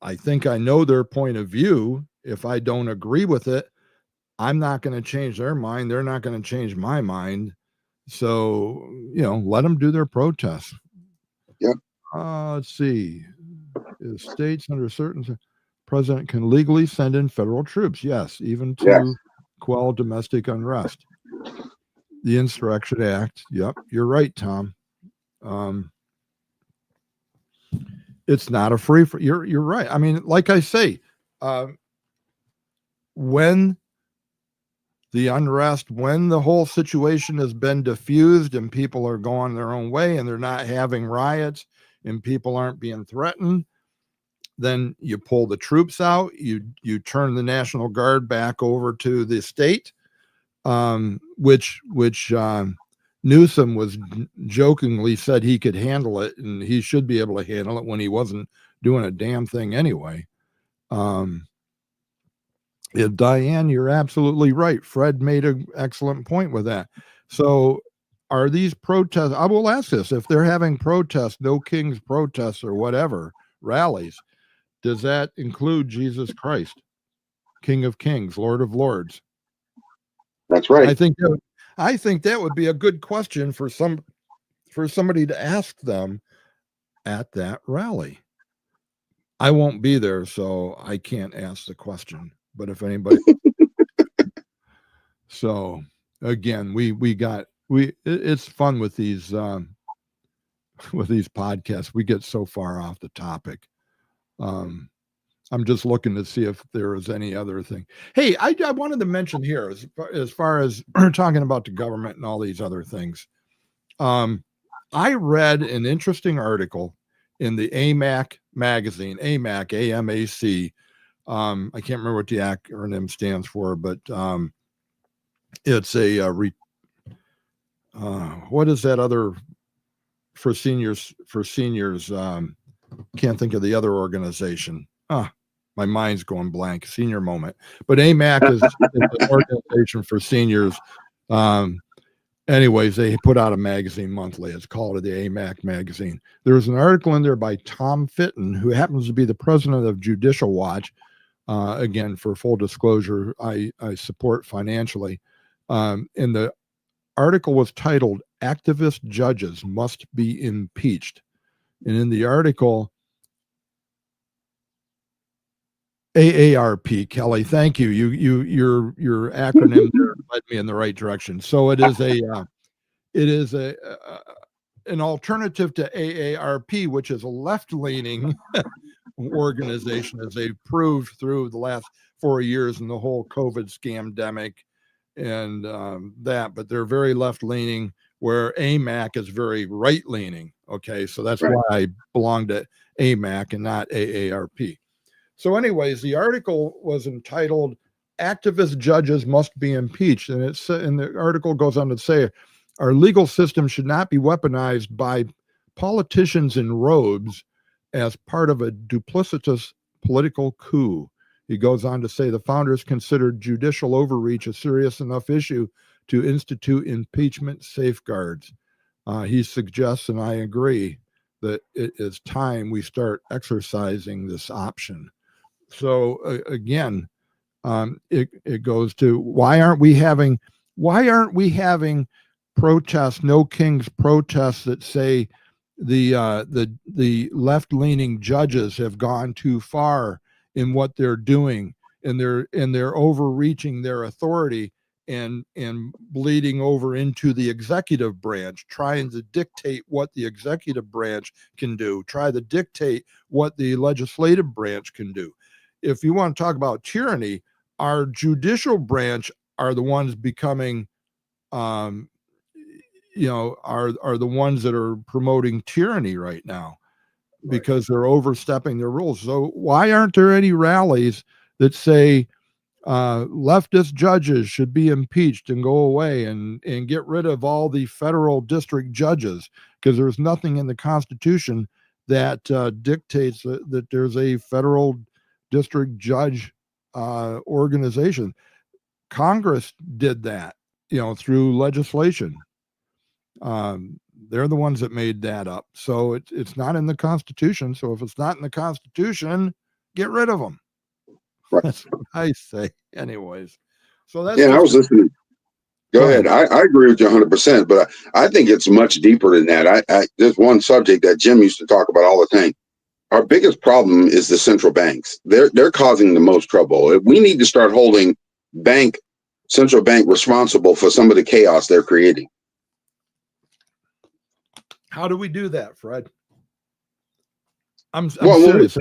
I think I know their point of view. If I don't agree with it, I'm not going to change their mind. They're not going to change my mind. So, let them do their protests. Yep. Let's see. States under certain president can legally send in federal troops. Yes, even to quell domestic unrest. The Insurrection Act. Yep, you're right, Tom. It's not a free for you're right. I mean, like I say, when the unrest, when the whole situation has been diffused and people are going their own way and they're not having riots and people aren't being threatened, then you pull the troops out, you turn the National Guard back over to the state, which Newsom was jokingly said he could handle it, and he should be able to handle it when he wasn't doing a damn thing anyway. Diane, you're absolutely right. Fred made an excellent point with that. So are these protests, I will ask this, if they're having protests, No Kings protests or whatever, rallies, does that include Jesus Christ, King of Kings, Lord of Lords? That's right. I think that would be a good question for somebody to ask them at that rally. I won't be there, so I can't ask the question. But if anybody, so again, it's fun with these podcasts. We get so far off the topic. I'm just looking to see if there is any other thing. Hey, I wanted to mention here, as far as talking about the government and all these other things. I read an interesting article in the AMAC magazine, AMAC, AMAC. I can't remember what the acronym stands for, but it's what is that other for seniors? Can't think of the other organization. My mind's going blank. Senior moment. But AMAC is an organization for seniors. Anyways, they put out a magazine monthly. It's called the AMAC magazine. There's an article in there by Tom Fitton, who happens to be the president of Judicial Watch, Again, for full disclosure, I support financially. And the article was titled "Activist Judges Must Be Impeached." And in the article, AARP, Kelly, thank you. Your acronym there led me in the right direction. So it is an alternative to AARP, which is a left-leaning organization, as they've proved through the last 4 years in the whole COVID scamdemic and that. But they're very left-leaning, where AMAC is very right-leaning. Okay, so that's Right. why I belong to AMAC and not AARP. So anyways, the article was entitled "Activist Judges Must Be Impeached." And the article goes on to say, our legal system should not be weaponized by politicians in robes as part of a duplicitous political coup. He goes on to say the founders considered judicial overreach a serious enough issue to institute impeachment safeguards. He suggests, and I agree, that it is time we start exercising this option. So again, it goes to why aren't we having protests, no kings protests that say the left-leaning judges have gone too far in what they're doing, and they're overreaching their authority and bleeding over into the executive branch, trying to dictate what the executive branch can do, try to dictate what the legislative branch can do. If you want to talk about tyranny, our judicial branch are the ones becoming, are the ones that are promoting tyranny right now, because they're overstepping their rules. So why aren't there any rallies that say leftist judges should be impeached and go away and get rid of all the federal district judges? Because there's nothing in the Constitution that dictates that there's a federal district judge organization. Congress did that, through legislation. They're the ones that made that up. So it's not in the Constitution. So if it's not in the Constitution, get rid of them. Right. That's what I say. Anyways. So that's I was listening. Go ahead. I agree with you 100%, but I think it's much deeper than that. There's one subject that Jim used to talk about all the time. Our biggest problem is the central banks. They're causing the most trouble. We need to start holding central bank responsible for some of the chaos they're creating. How do we do that, Fred? I'm serious.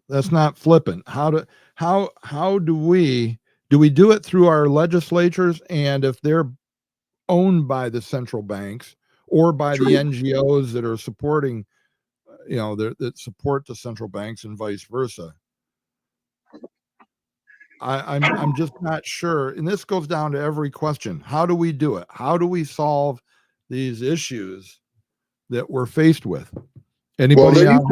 That's not flippant. How do we do it through our legislatures? And if they're owned by the central banks or by the NGOs that are supporting, that support the central banks and vice versa, I'm just not sure. And this goes down to every question. How do we do it? How do we solve these issues that we're faced with? Anybody have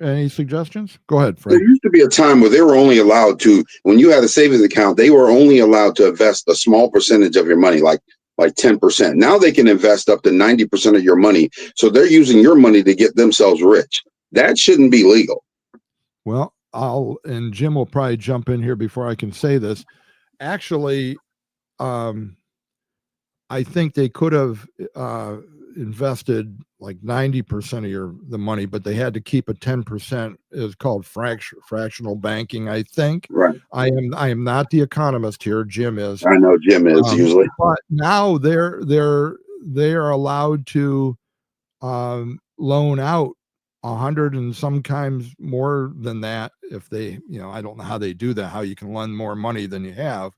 any suggestions? Go ahead, Fred. There used to be a time where they were only allowed to, when you had a savings account, they were only allowed to invest a small percentage of your money, like 10%. Now they can invest up to 90% of your money. So they're using your money to get themselves rich. That shouldn't be legal. Well, and Jim will probably jump in here before I can say this. Actually, I think they could have invested like 90% of the money, but they had to keep a 10%. Is called fractional banking, I think. Right. I am not the economist here. Jim is. I know Jim is usually. But now they are allowed to loan out 100 and sometimes more than that. If they, I don't know how they do that, how you can lend more money than you have,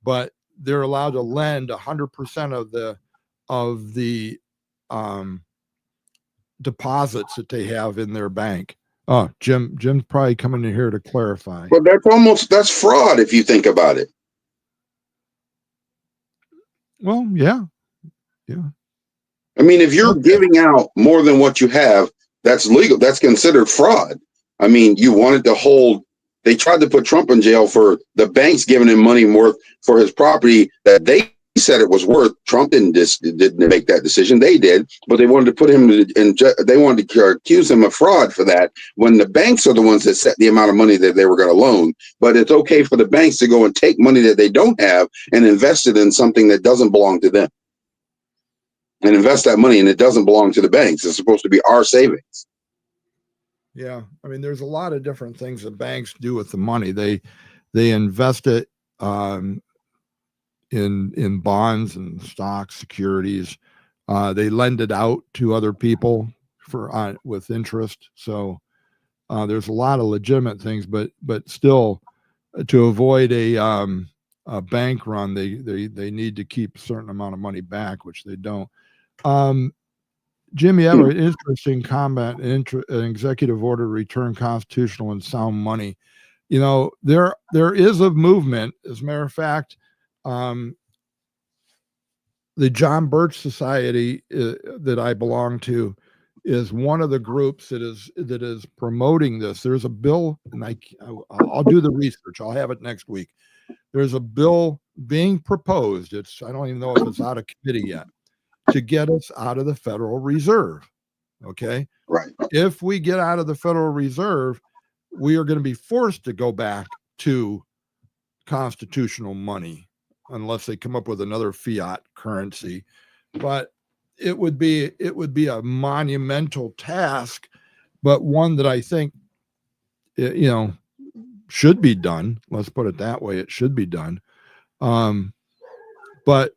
but they're allowed to lend 100% of the deposits that they have in their bank. Oh, Jim's probably coming in here to clarify. But that's fraud if you think about it. Well, yeah. I mean, if you're giving out more than what you have, that's legal. That's considered fraud. I mean, you wanted to hold. They tried to put Trump in jail for the banks giving him money more for his property that they said it was worth. Trump didn't make that decision. They did, but they wanted to put him in. They wanted to accuse him of fraud for that. When the banks are the ones that set the amount of money that they were going to loan, but it's okay for the banks to go and take money that they don't have and invest it in something that doesn't belong to them, and invest that money, and it doesn't belong to the banks. It's supposed to be our savings. Yeah, I mean, there's a lot of different things that banks do with the money. They invest it in bonds and stocks, securities. They lend it out to other people for with interest. So there's a lot of legitimate things, but still, to avoid a bank run, they need to keep a certain amount of money back, which they don't. Jim, you have an interesting comment, an executive order to return constitutional and sound money. You know, there is a movement, as a matter of fact, the John Birch Society that I belong to is one of the groups that is promoting this. There's a bill, and I'll do the research. I'll have it next week. There's a bill being proposed. I don't even know if it's out of committee yet, to get us out of the Federal Reserve. Okay. Right. If we get out of the Federal Reserve, we are going to be forced to go back to constitutional money unless they come up with another fiat currency. But it would be a monumental task, but one that I think, should be done. Let's put it that way. It should be done. But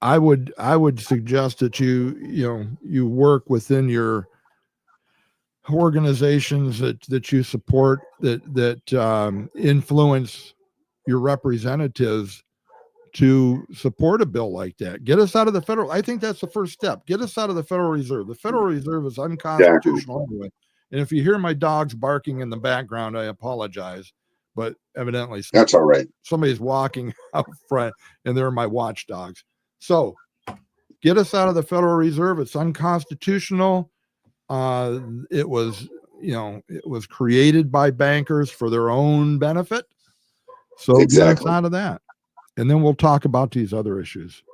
I would suggest that you work within your organizations that you support, that influence your representatives to support a bill like that. Get us out of the federal. I think that's the first step. Get us out of the Federal Reserve. The Federal Reserve is unconstitutional anyway. And if you hear my dogs barking in the background, I apologize. But evidently, that's all right. Somebody's walking out front, and they're my watchdogs. So get us out of the Federal Reserve. It's unconstitutional. It was created by bankers for their own benefit. So exactly. Get us out of that. And then we'll talk about these other issues.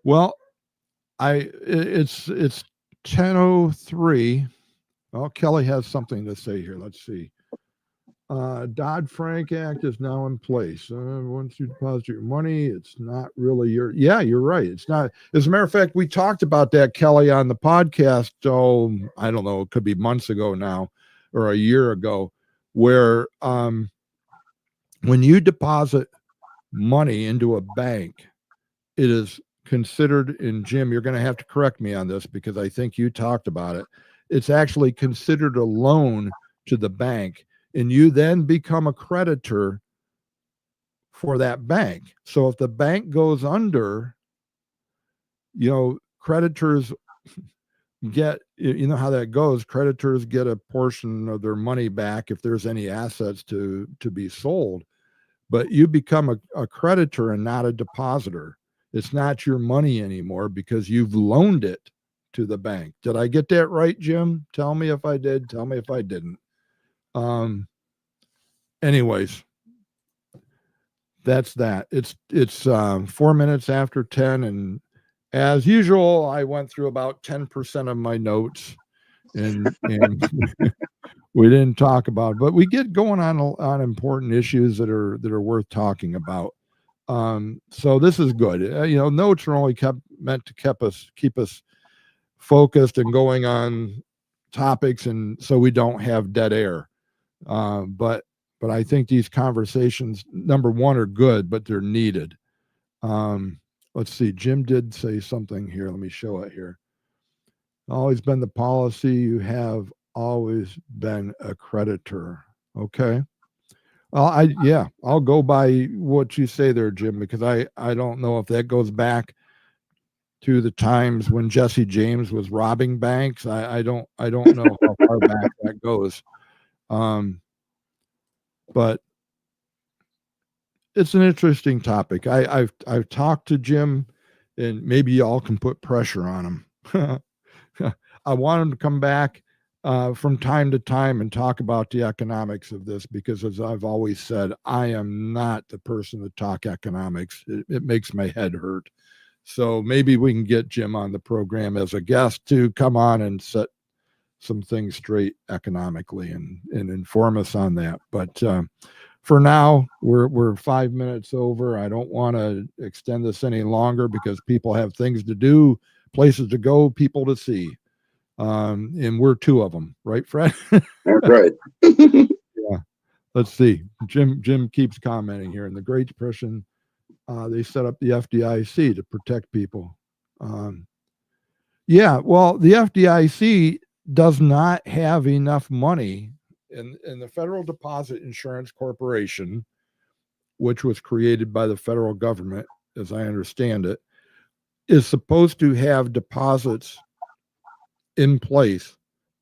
Well, it's 10:03. Well, Kelly has something to say here. Let's see. Dodd-Frank Act is now in place. Once you deposit your money, it's not really you're right. It's not. As a matter of fact, we talked about that, Kelly, on the podcast. Oh, I don't know. It could be months ago now or a year ago, where when you deposit money into a bank, it is considered, and Jim, you're going to have to correct me on this because I think you talked about it. It's actually considered a loan to the bank, and you then become a creditor for that bank. So if the bank goes under, creditors get, how that goes. Creditors get a portion of their money back if there's any assets to be sold. But you become a creditor and not a depositor. It's not your money anymore because you've loaned it to the bank. Did I get that right, Jim? Tell me if I did. Tell me if I didn't. Anyways, that's that. It's 4 minutes after 10, and as usual, I went through about 10% of my notes, and we didn't talk about it, but we get going on important issues that are worth talking about. So this is good. Notes are only meant to keep us focused and going on topics, and so we don't have dead air. But I think these conversations, number one, are good, but they're needed. Let's see. Jim did say something here. Let me show it here. Always been the policy. You have always been a creditor. Okay. Well, I'll go by what you say there, Jim, because I don't know if that goes back to the times when Jesse James was robbing banks. I don't know how far back that goes. But it's an interesting topic. I've talked to Jim, and maybe y'all can put pressure on him. I want him to come back from time to time and talk about the economics of this, because as I've always said, I am not the person to talk economics. It makes my head hurt. So maybe we can get Jim on the program as a guest to come on and set some things straight economically and inform us on that. But for now, we're 5 minutes over. I don't want to extend this any longer because people have things to do, places to go, people to see. And we're two of them, right, Fred? That's right. Yeah. Let's see. Jim keeps commenting here. In the Great Depression, they set up the FDIC to protect people. Yeah, well, the FDIC does not have enough money in the Federal Deposit Insurance Corporation, which was created by the federal government, as I understand it, is supposed to have deposits in place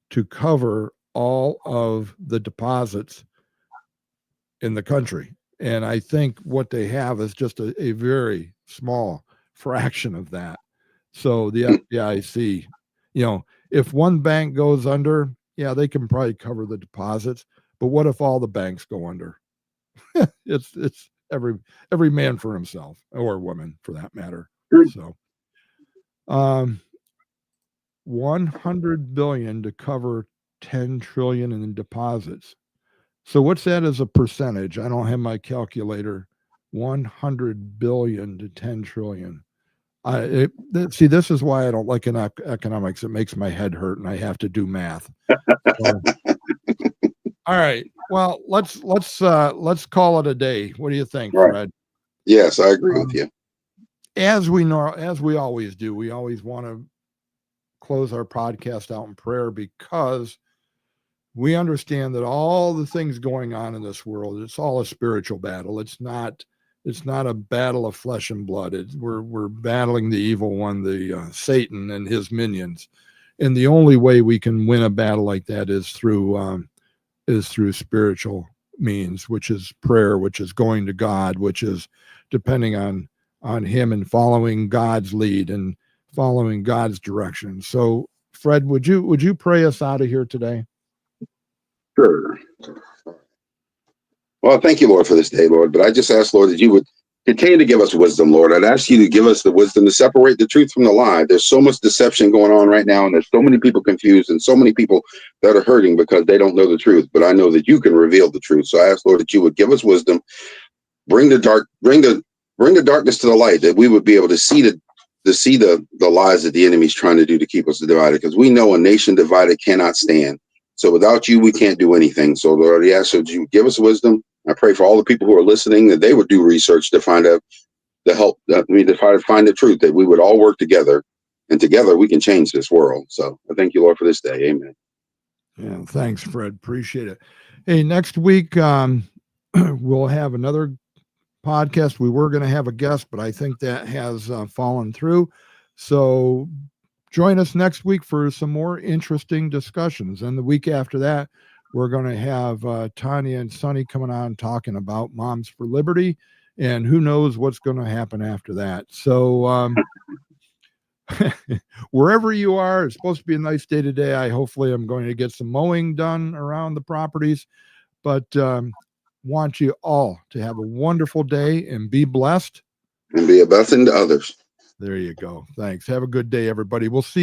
to cover all of the deposits in the country. And I think what they have is just a very small fraction of that. So the FDIC, if one bank goes under, yeah, they can probably cover the deposits. But what if all the banks go under? it's every man for himself, or woman for that matter. So 100 billion to cover 10 trillion in deposits. So what's that as a percentage? I don't have my calculator. 100 billion to 10 trillion. See, this is why I don't like economics. It makes my head hurt, and I have to do math. All right. Well, let's call it a day. What do you think, Fred? Yes, I agree with you. As we always do, we always want to close our podcast out in prayer, because we understand that all the things going on in this world, it's all a spiritual battle. It's not a battle of flesh and blood. We're battling the evil one, the Satan and his minions. And the only way we can win a battle like that is through spiritual means, which is prayer, which is going to God, which is depending on him and following God's lead and following God's direction. So, Fred, would you pray us out of here today? Sure. Well, thank you, Lord, for this day, Lord. But I just ask, Lord, that you would continue to give us wisdom, Lord. I'd ask you to give us the wisdom to separate the truth from the lie. There's so much deception going on right now, and there's so many people confused and so many people that are hurting because they don't know the truth. But I know that you can reveal the truth. So I ask, Lord, that you would give us wisdom, bring the darkness to the light, that we would be able to see the lies that the enemy's trying to do to keep us divided. Because we know a nation divided cannot stand. So without you, we can't do anything. So Lord, I ask that you give us wisdom. I pray for all the people who are listening that they would do research to find out to try to find the truth, that we would all work together, and together we can change this world. So I thank you, Lord, for this day. Amen. Yeah, thanks, Fred. Appreciate it. Hey, next week we'll have another podcast. We were going to have a guest, but I think that has fallen through. So join us next week for some more interesting discussions. And the week after that, we're going to have Tanya and Sonny coming on talking about Moms for Liberty, and who knows what's going to happen after that. So wherever you are, it's supposed to be a nice day today. Hopefully I'm going to get some mowing done around the properties, but want you all to have a wonderful day and be blessed. And be a blessing to others. There you go. Thanks. Have a good day, everybody. We'll see